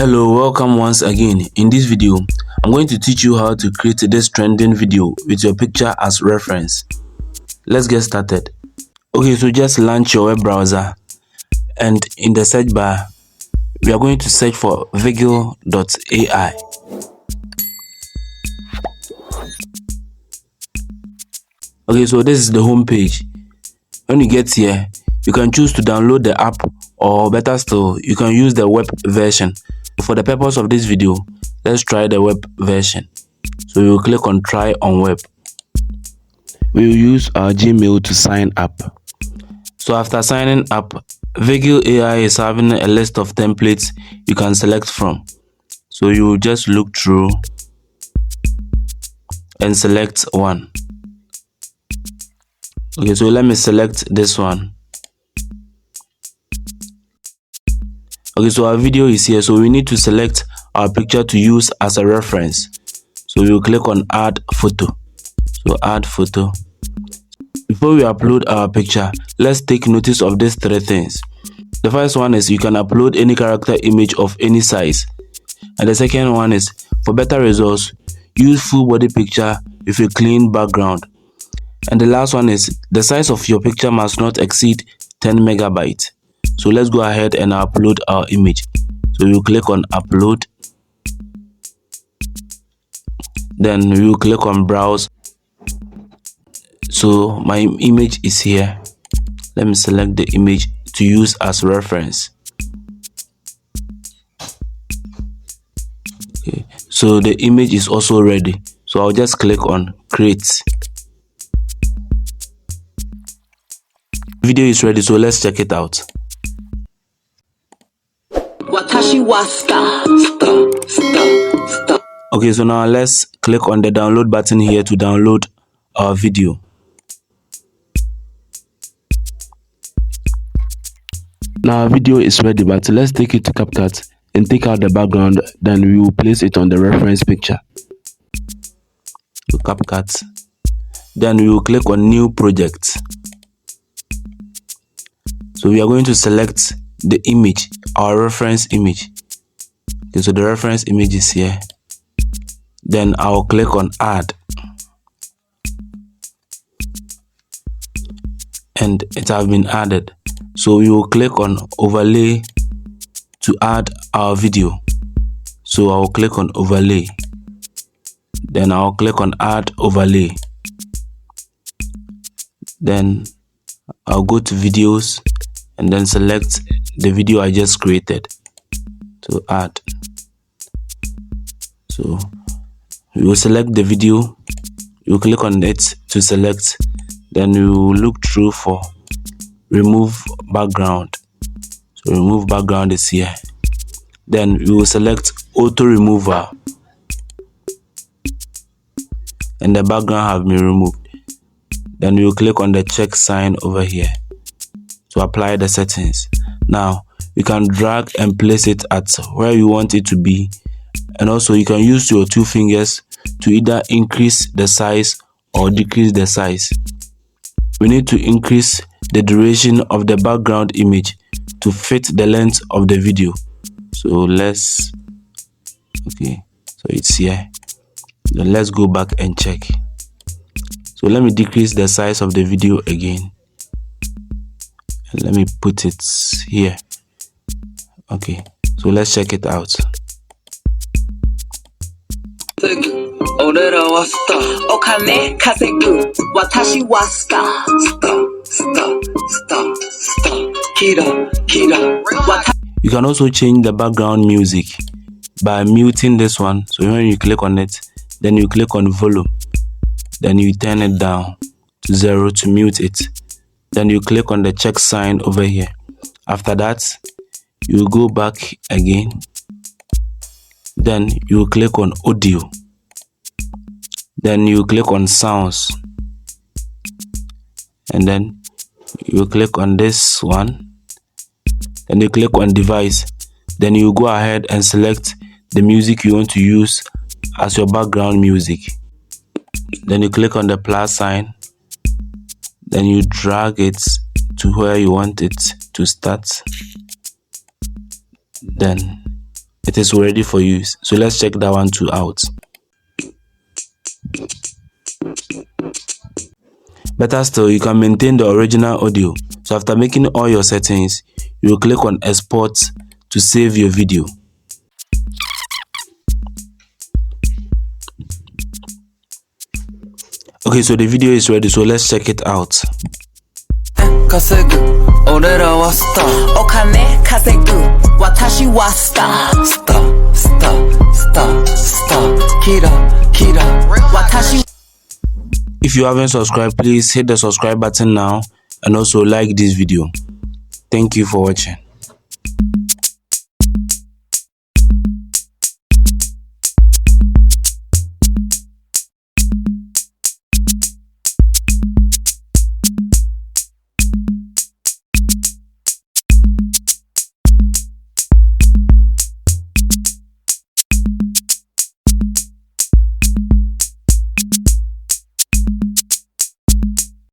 Hello, welcome once again. In this video, I'm going to teach you how to create this trending video with your picture as reference. Let's get started. Okay, so just launch your web browser and in the search bar, we are going to search for Vigil.ai. Okay, so this is the home page. When you get here, you can choose to download the app, or better still, you can use the web version. For the purpose of this video, let's try the web version. So we will click on try on web. We will use our Gmail to sign up. So after signing up, Vigil AI is having a list of templates you can select from. So you will just look through and select one. Okay, so let me select this one. Okay, so our video is here, so we need to select our picture to use as a reference. So we will click on add photo. So add photo. Before we upload our picture, let's take notice of these three things. The first one is you can upload any character image of any size. And the second one is, for better results, use full body picture with a clean background. And the last one is, the size of your picture must not exceed 10 megabytes. So let's go ahead and upload our image. So we will click on upload. Then we will click on browse. So my image is here. Let me select the image to use as reference. Okay. So the image is also ready. So I'll just click on create. Video is ready, so let's check it out. Okay, so now let's click on the download button here to download our video. Now our video is ready, but let's take it to CapCut and take out the background, then we will place it on the reference picture. So CapCut. Then we will click on new project. So we are going to select the image, our reference image. Okay, so the reference image is here. Then I'll click on add. And it has been added. So we will click on overlay to add our video. So I'll click on overlay. Then I'll click on add overlay. Then I'll go to videos and then select the video I just created to add. So we will select the video, you will click on it to select, then we will look through for remove background. So remove background is here. Then we will select auto remover and the background have been removed. Then we will click on the check sign over here to apply the settings. Now you can drag and place it at where you want it to be, and also you can use your two fingers to either increase the size or decrease the size. We need to increase the duration of the background image to fit the length of the video. So let's, okay, so it's here. Then let's go back and check. So let me decrease the size of the video again. And let me put it here. Okay, so let's check it out. You can also change the background music by muting this one. So when you click on it, then you click on volume, then you turn it down to 0 to mute it. Then you click on the check sign over here. After that, you go back again. Then you click on audio. Then you click on sounds. And then you click on this one. Then you click on device. Then you go ahead and select the music you want to use as your background music. Then you click on the plus sign. Then you drag it to where you want it to start. Then it is ready for use. So let's check that one too out. Better still, you can maintain the original audio. So after making all your settings, you will click on export to save your video. Okay, so the video is ready, so let's check it out. If you haven't subscribed, please hit the subscribe button now and also like this video. Thank you for watching.